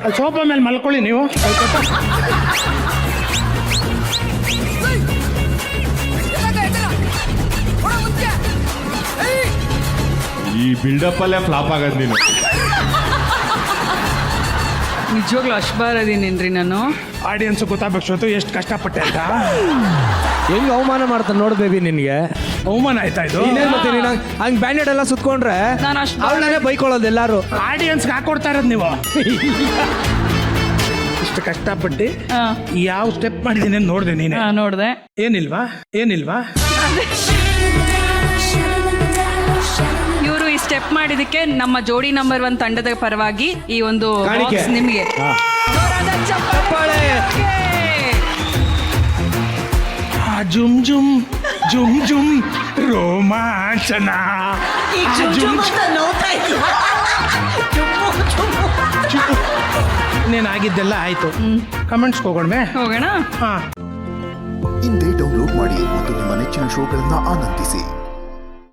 ಅಲ್ಲಿ ಸೋಫಾ ಮೇಲೆ ಮಲ್ಕೊಳ್ಳಿ ನೀವು. ಈ ಬಿಲ್ಡಪ್ ಅಲ್ಲೇ ಫ್ಲಾಪ್ ಆಗದ್ ನೀನು. ನಿಜವಾಗ್ಲೂ ಅಶ್ಬಾರದೀನೇನ್ರಿ ನಾನು. ಆಡಿಯನ್ಸ್ ಗೊತ್ತಾಗಬೇಕು ಶ್ವೇತು ಎಷ್ಟು ಕಷ್ಟಪಟ್ಟೆ ಅಂತ. ಹೆಂಗ್ ಅವಮಾನ ಮಾಡ್ತಾನೆ ನೋಡು ಬೇಬಿ ನಿನ್ಗೆ. ಅವಮಾನ ಆಯ್ತಾ ಇದು? ಇನ್ನೇನ್ ಮತ್ತೆ ನೀನು ಹಂಗ್ ಬ್ಯಾಂಡೆಡ್ ಎಲ್ಲ ಸುತ್ಕೊಂಡ್ರೆ ನಾನು ಅಷ್ಟು ಅವಳನ್ನೇ ಬೈಕೊಳ್ಳೋದು ಎಲ್ಲಾರು. ಆಡಿಯನ್ಸ್ಗೆ ಹಾಕೊಡ್ತಾ ಇರೋದು ನೀವು. ಇಷ್ಟು ಕಷ್ಟಪಟ್ಟು ಯಾವ ಸ್ಟೆಪ್ ಮಾಡಿದ್ದೀನಿ ನೋಡಿದೆ ನೀನೆ. ನೋಡ್ದೆ. ಏನಿಲ್ವಾ? ಇವರು ಈ ಸ್ಟೆಪ್ ಮಾಡಿದಕ್ಕೆ ನಮ್ಮ ಜೋಡಿ ನಂಬರ್ 1 ತಂಡದ ಪರವಾಗಿ ಈ ಒಂದು ಕಾಣಿಕೆ. box ನಿಮ್ಗೆ. ಜೋರಾದ ಚಪ್ಪಾಳೆ. ಜುಮ್ ಜುಮ್ ಜುಮ್ ಜುಮ್ ರೋಮಾಂಚನ. ನೀನಾಗಿದ್ದೆಲ್ಲ ಆಯ್ತು. ಕಮೆಂಟ್ಸ್ ಹೋಗೋಣ. ಹೋಗೋಣ. ಹಾ, ಇಂದೇ ಡೌನ್ಲೋಡ್ ಮಾಡಿ ಮತ್ತು ನಿಮ್ಮ ನೆಚ್ಚಿನ ಶೋಗಳನ್ನ ಆನಂದಿಸಿ.